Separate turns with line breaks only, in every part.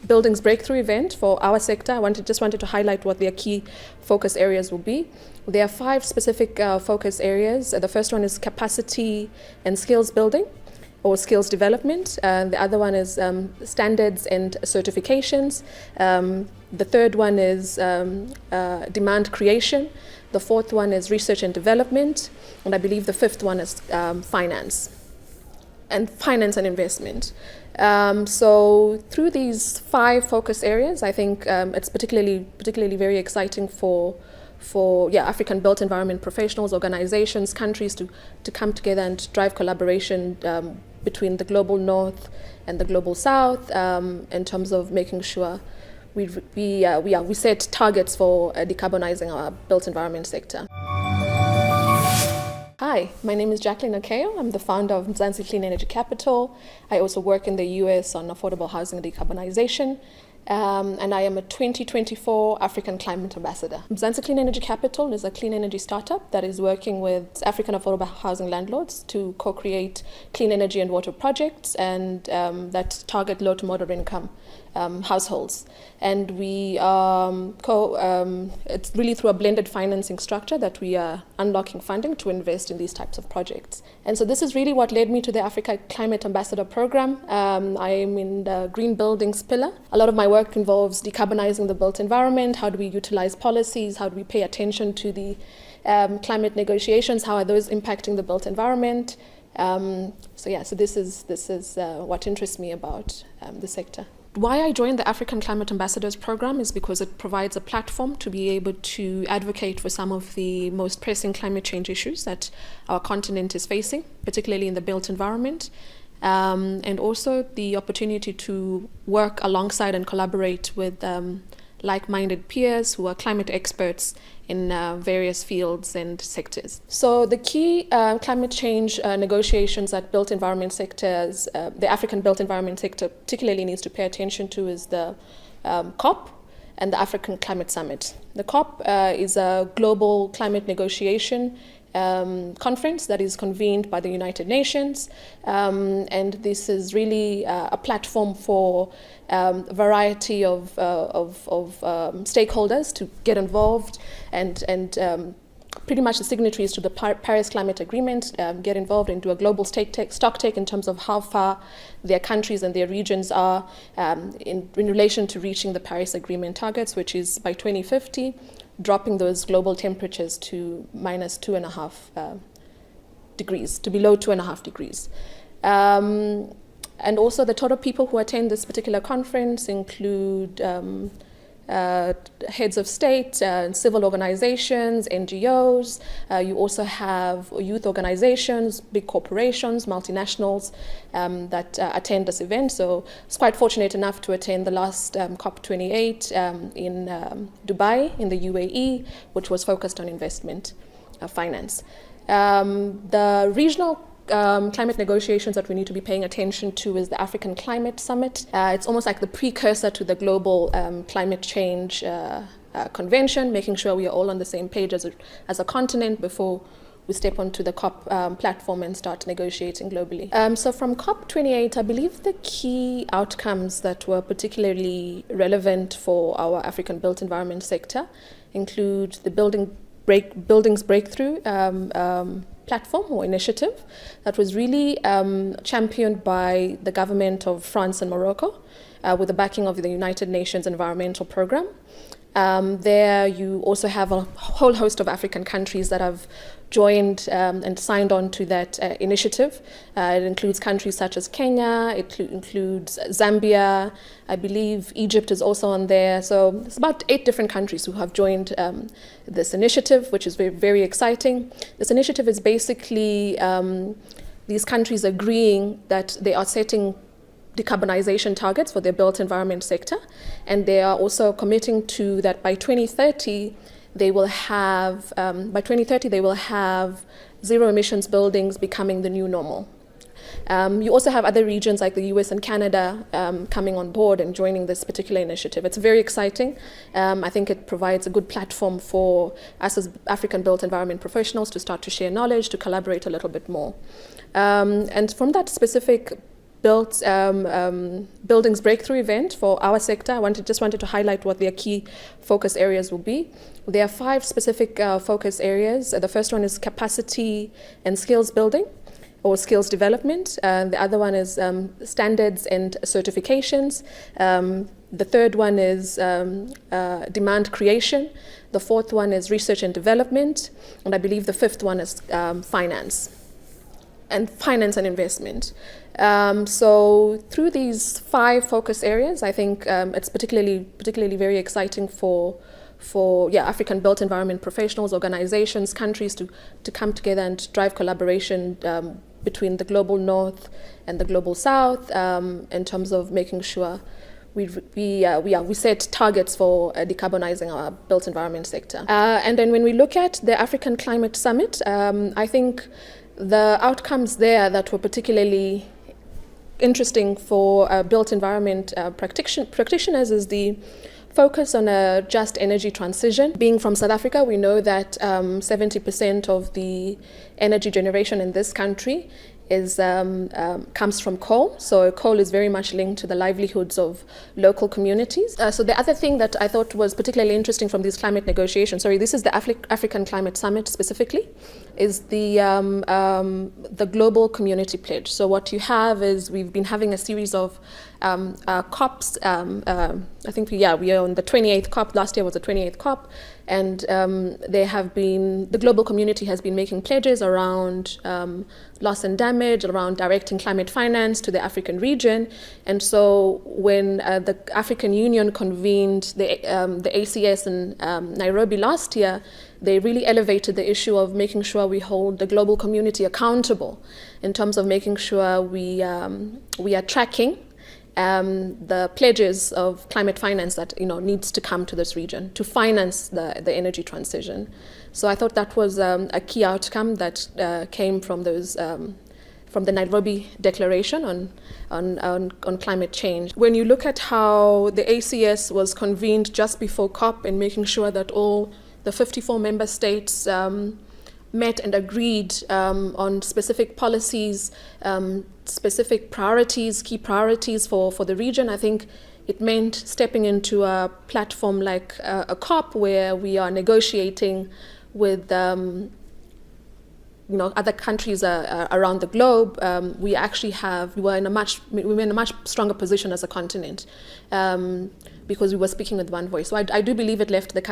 buildings breakthrough event for our sector. I just wanted to highlight what their key focus areas will be. There are 5 specific focus areas. The first one is capacity and skills building, or skills development. The other one is standards and certifications. The third one is demand creation. The fourth one is research and development. And I believe the fifth one is finance and investment. So through these 5 focus areas, I think it's particularly very exciting for African built environment professionals, organizations, countries to come together and drive collaboration between the global north and the global south in terms of making sure we set targets for decarbonizing our built environment sector. Hi, my name is Jackline Okeyo. I'm the founder of Mzansi Clean Energy Capital. I also work in the US on affordable housing decarbonization. And I am a 2024 African Climate Ambassador. Mzansi Clean Energy Capital is a clean energy startup that is working with African affordable housing landlords to co-create clean energy and water projects and that target low to moderate income households. And we it's really through a blended financing structure that we are unlocking funding to invest in these types of projects. And so this is really what led me to the Africa Climate Ambassador program. I am in the Green Buildings pillar. A lot of my work involves decarbonizing the built environment. How do we utilize policies? How do we pay attention to the climate negotiations? How are those impacting the built environment? So this is what interests me about the sector. Why I joined the African Climate Ambassadors program is because it provides a platform to be able to advocate for some of the most pressing climate change issues that our continent is facing, particularly in the built environment. And also the opportunity to work alongside and collaborate with like-minded peers who are climate experts in various fields and sectors. So the key climate change negotiations that built environment sectors, the African built environment sector particularly needs to pay attention to is the COP and the African Climate Summit. The COP is a global climate negotiation conference that is convened by the United Nations, and this is really a platform for a variety of stakeholders to get involved and pretty much the signatories to the Paris Climate Agreement get involved and do a global stock take in terms of how far their countries and their regions are in relation to reaching the Paris Agreement targets, which is by 2050, dropping those global temperatures to minus 2.5 degrees, to below 2.5 degrees. And also the total people who attend this particular conference include heads of state, civil organizations, NGOs. You also have youth organizations, big corporations, multinationals that attend this event. So I was quite fortunate enough to attend the last COP28 in Dubai, in the UAE, which was focused on investment finance. The regional climate negotiations that we need to be paying attention to is the African Climate Summit. It's almost like the precursor to the global climate change convention, making sure we are all on the same page as a continent before we step onto the COP platform and start negotiating globally. So from COP28, I believe the key outcomes that were particularly relevant for our African built environment sector include the buildings breakthrough platform or initiative that was really championed by the government of France and Morocco with the backing of the United Nations Environmental Programme. There you also have a whole host of African countries that have joined and signed on to that initiative. It includes countries such as Kenya, it includes Zambia, I believe Egypt is also on there. So it's about 8 different countries who have joined this initiative, which is very, very exciting. This initiative is basically these countries agreeing that they are setting decarbonization targets for their built environment sector, and they are also committing to that by 2030 they will have zero emissions buildings becoming the new normal. You also have other regions like the US and Canada coming on board and joining this particular initiative. It's very exciting. I think it provides a good platform for us as African built environment professionals to start to share knowledge, to collaborate a little bit more. And from that specific buildings breakthrough event for our sector. I just wanted to highlight what their key focus areas will be. There are 5 specific focus areas. The first one is capacity and skills building, or skills development. The other one is standards and certifications. The third one is demand creation. The fourth one is research and development. And I believe the fifth one is finance and investment. So through these 5 focus areas, I think it's particularly very exciting for African built environment professionals, organizations, countries to come together and drive collaboration between the global north and the global south in terms of making sure we set targets for decarbonizing our built environment sector. And then when we look at the African Climate Summit, I think the outcomes there that were particularly interesting for built environment practitioners is the focus on a just energy transition. Being from South Africa, we know that 70% of the energy generation in this country comes from coal. So coal is very much linked to the livelihoods of local communities. So the other thing that I thought was particularly interesting from these climate negotiations, this is the African Climate Summit specifically, is the global community pledge. So what you have is we've been having a series of COPs. I think we are on the 28th COP. Last year was the 28th COP. And the global community has been making pledges around loss and damage, around directing climate finance to the African region. And so when the African Union convened the ACS in Nairobi last year, they really elevated the issue of making sure we hold the global community accountable in terms of making sure we are tracking the pledges of climate finance that needs to come to this region to finance the energy transition. So I thought that was a key outcome that came from those from the Nairobi Declaration on climate change. When you look at how the ACS was convened just before COP and making sure that all the 54 member states met and agreed on specific policies, specific priorities, key priorities for the region, I think it meant stepping into a platform like a COP where we are negotiating with other countries around the globe. We were in a much stronger position as a continent because we were speaking with one voice. So I do believe it left the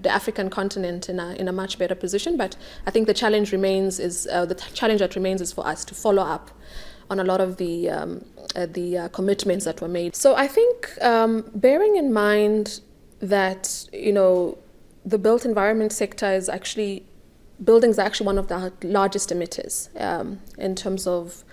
African continent in a much better position. But I think the challenge that remains is for us to follow up on a lot of the commitments that were made. So I think bearing in mind that the built environment sector buildings are actually one of the largest emitters in terms of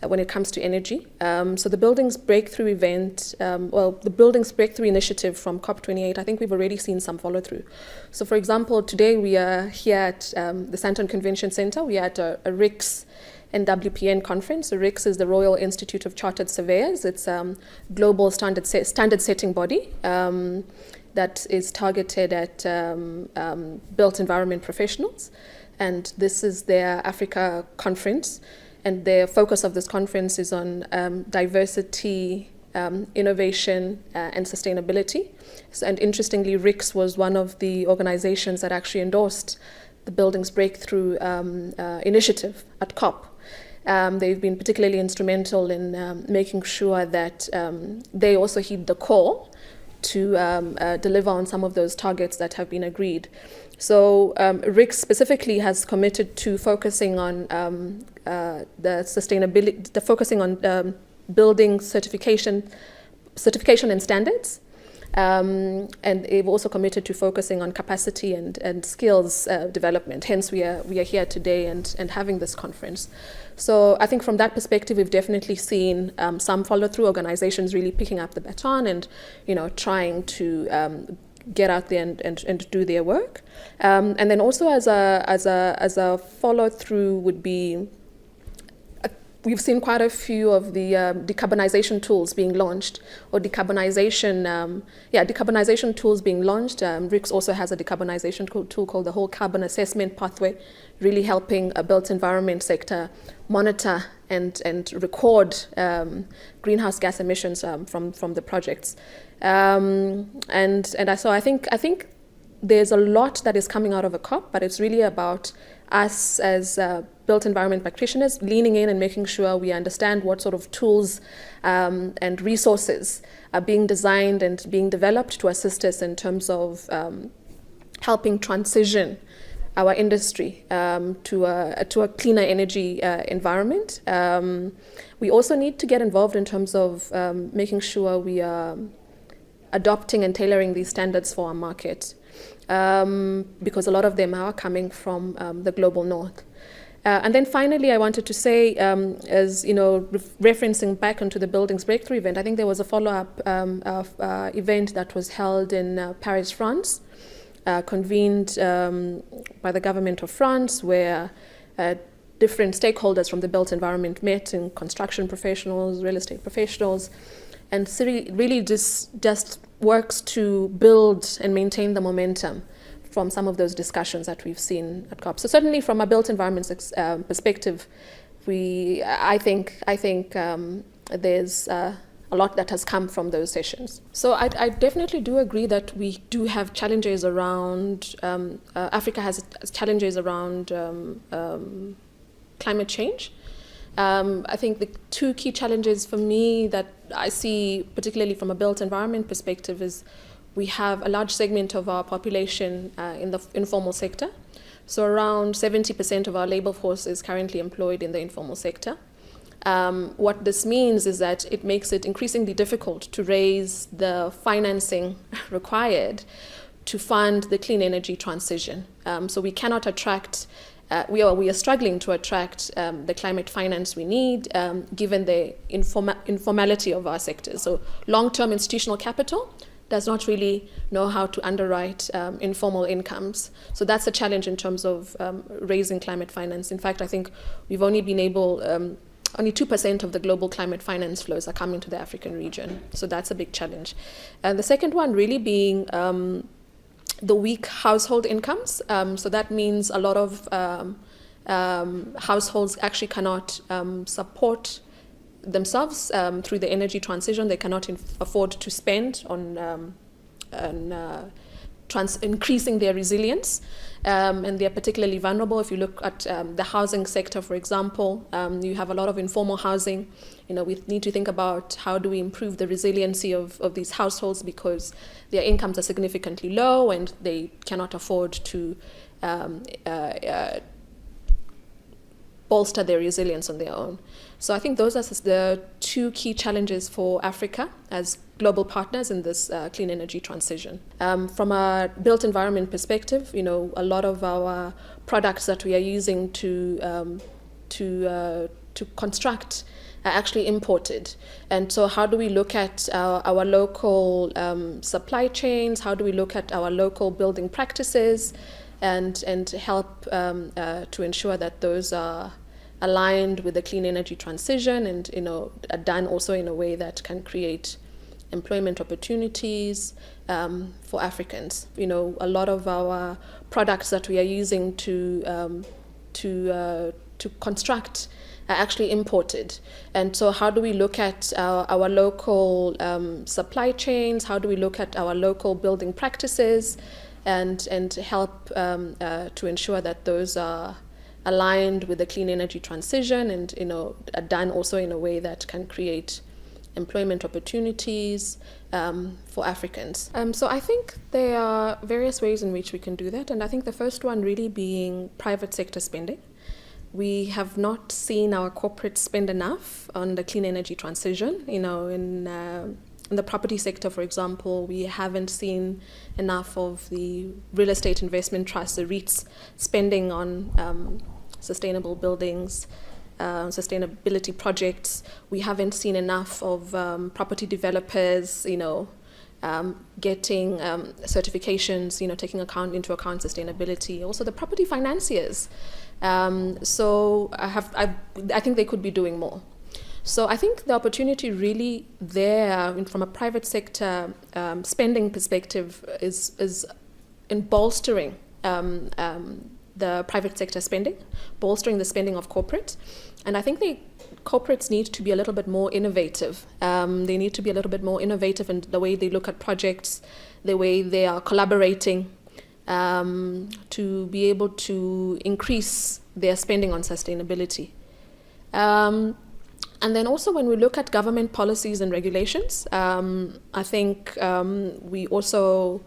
when it comes to energy. So the Buildings Breakthrough event, the Buildings Breakthrough initiative from COP28, I think we've already seen some follow through. So for example, today we are here at the Sandton Convention Center. We are at a RICS and WPN conference. So RICS is the Royal Institute of Chartered Surveyors. It's a global standard setting body that is targeted at built environment professionals. And this is their Africa conference. And the focus of this conference is on diversity, innovation, and sustainability. And interestingly, RICS was one of the organizations that actually endorsed the Buildings Breakthrough initiative at COP. They've been particularly instrumental in making sure that they also heed the call to deliver on some of those targets that have been agreed. So RICS specifically has committed to focusing on the sustainability, focusing on building certification and standards. And they've also committed to focusing on capacity and skills development. Hence, we are here today and having this conference. So I think from that perspective, we've definitely seen some follow-through, organizations really picking up the baton and trying to get out there and do their work. And then also as a follow-through would be we've seen quite a few of the decarbonization tools being launched, or decarbonization tools being launched. RICS also has a decarbonization tool called the Whole Carbon Assessment Pathway, really helping a built environment sector monitor and record greenhouse gas emissions from the projects. So I think there's a lot that is coming out of ACAP, but it's really about us as built environment practitioners leaning in and making sure we understand what sort of tools and resources are being designed and being developed to assist us in terms of helping transition our industry to a cleaner energy environment. We also need to get involved in terms of making sure we are adopting and tailoring these standards for our market, because a lot of them are coming from the global north. And then finally, I wanted to say, as you know, referencing back onto the Buildings Breakthrough event, I think there was a follow-up event that was held in Paris, France, convened by the government of France, where different stakeholders from the built environment met, in construction professionals, real estate professionals, and really just works to build and maintain the momentum from some of those discussions that we've seen at COP. So certainly from a built environment perspective, I think there's a lot that has come from those sessions. So I definitely do agree that we do have challenges around, Africa has challenges around climate change. I think the two key challenges for me that I see, particularly from a built environment perspective, is we have a large segment of our population in the informal sector. So around 70% of our labor force is currently employed in the informal sector. What this means is that it makes it increasingly difficult to raise the financing required to fund the clean energy transition. So we cannot attract we are struggling to attract the climate finance we need, given the informality of our sector. So long-term institutional capital does not really know how to underwrite informal incomes. So that's a challenge in terms of raising climate finance. In fact, I think we've only been able, only 2% of the global climate finance flows are coming to the African region. So that's a big challenge. And the second one really being the weak household incomes. So that means a lot of households actually cannot support themselves through the energy transition. They cannot afford to spend on increasing their resilience, and they're particularly vulnerable. If you look at the housing sector, for example, you have a lot of informal housing. You know, we need to think about how do we improve the resiliency of these households, because their incomes are significantly low and they cannot afford to bolster their resilience on their own. So I think those are the two key challenges for Africa as global partners in this clean energy transition. From a built environment perspective, you know, a lot of our products that we are using to construct are actually imported. And so how do we look at our local supply chains? How do we look at our local building practices and help to ensure that those are aligned with the clean energy transition and, you know, are done also in a way that can create employment opportunities for Africans. You know, a lot of our products that we are using to construct are actually imported. And so how do we look at our local supply chains? How do we look at our local building practices and help to ensure that those are aligned with the clean energy transition and, you know, are done also in a way that can create employment opportunities for Africans. So I think there are various ways in which we can do that, and I think the first one really being private sector spending. We have not seen our corporates spend enough on the clean energy transition. You know, in the property sector, for example, we haven't seen enough of the real estate investment trusts, the REITs, spending on sustainable buildings, sustainability projects. We haven't seen enough of property developers, you know, getting certifications, you know, taking into account sustainability. Also the property financiers, So I think they could be doing more. So I think the opportunity really there from a private sector spending perspective is in bolstering the private sector spending, bolstering the spending of corporate. And I think corporates need to be a little bit more innovative. They need to be a little bit more innovative in the way they look at projects, the way they are collaborating, to be able to increase their spending on sustainability. And then also when we look at government policies and regulations, I think we also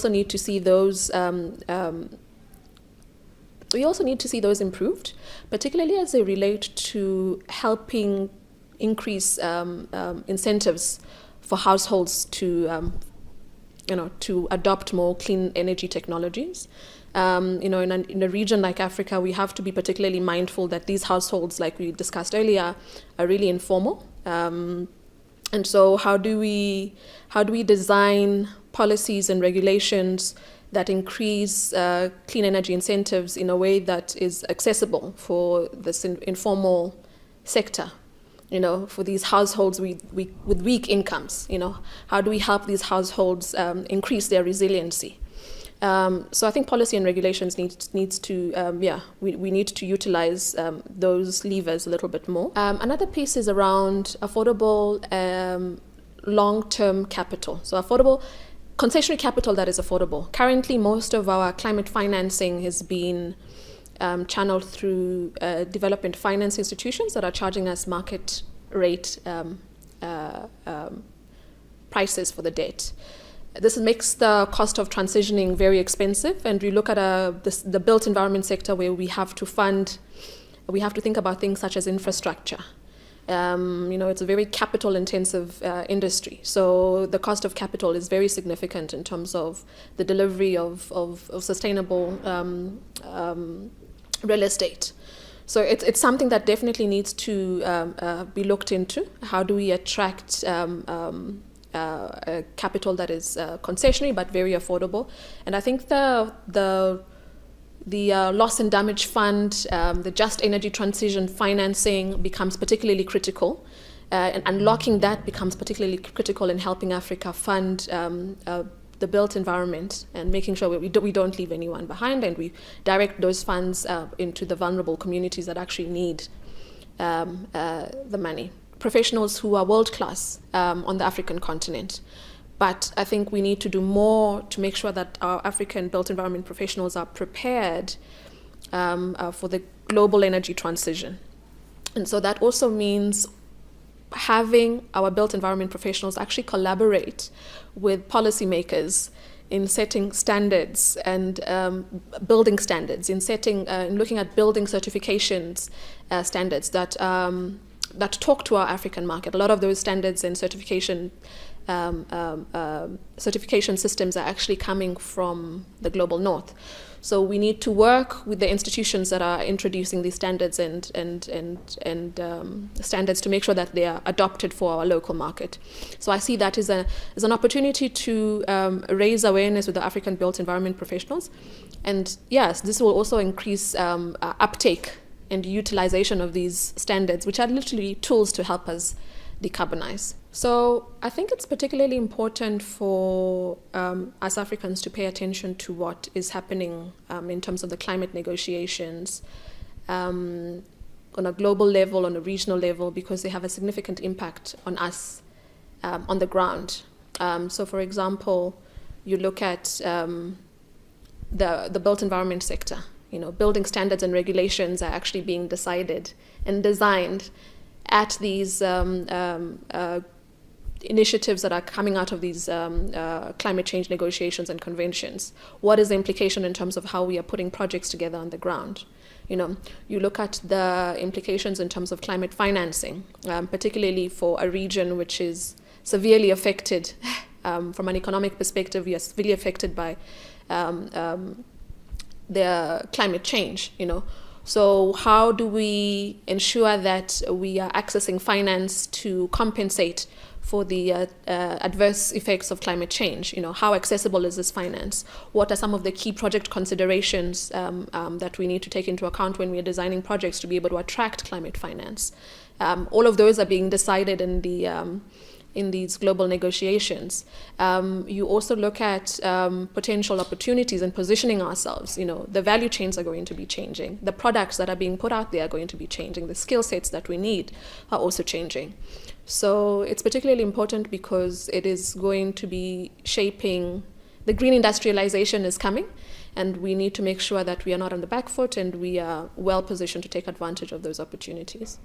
need to see those improved, particularly as they relate to helping increase incentives for households to adopt more clean energy technologies. In a region like Africa, we have to be particularly mindful that these households, like we discussed earlier, are really informal. And so how do we design policies and regulations that increase clean energy incentives in a way that is accessible for this informal sector? For these households with weak incomes, how do we help these households increase their resiliency? So I think policy and regulations needs to, we need to utilize those levers a little bit more. Another piece is around affordable long-term capital. So affordable concessionary capital that is affordable. Currently, most of our climate financing has been channeled through development finance institutions that are charging us market rate prices for the debt. This makes the cost of transitioning very expensive, and we look at the built environment sector where we have to think about things such as infrastructure. It's a very capital intensive industry, so the cost of capital is very significant in terms of the delivery of sustainable real estate. So it's something that definitely needs to be looked into. How do we attract capital that is concessionary but very affordable? And I think the loss and damage fund, the just energy transition financing becomes particularly critical, and unlocking that becomes particularly critical in helping Africa fund the built environment and making sure we don't leave anyone behind, and we direct those funds into the vulnerable communities that actually need the money. Professionals who are world-class on the African continent. But I think we need to do more to make sure that our African built environment professionals are prepared for the global energy transition. And so that also means having our built environment professionals actually collaborate with policymakers in setting standards and building standards, in looking at building certifications standards that talk to our African market. A lot of those standards and certification systems are actually coming from the global north. So we need to work with the institutions that are introducing these standards and standards to make sure that they are adopted for our local market. So I see that as an opportunity to raise awareness with the African built environment professionals. And yes, this will also increase uptake and utilization of these standards, which are literally tools to help us decarbonize. So I think it's particularly important for us Africans to pay attention to what is happening in terms of the climate negotiations on a global level, on a regional level, because they have a significant impact on us on the ground. So for example, you look at the built environment sector. Building standards and regulations are actually being decided and designed at these initiatives that are coming out of these climate change negotiations and conventions. What is the implication in terms of how we are putting projects together on the ground? You look at the implications in terms of climate financing, particularly for a region which is severely affected from an economic perspective. We are severely affected by the climate change, So how do we ensure that we are accessing finance to compensate for the adverse effects of climate change. How accessible is this finance? What are some of the key project considerations that we need to take into account when we are designing projects to be able to attract climate finance? All of those are being decided in these global negotiations. You also look at potential opportunities and positioning ourselves. The value chains are going to be changing. The products that are being put out there are going to be changing. The skill sets that we need are also changing. So it's particularly important because it is going to be shaping, the green industrialization is coming, and we need to make sure that we are not on the back foot and we are well positioned to take advantage of those opportunities.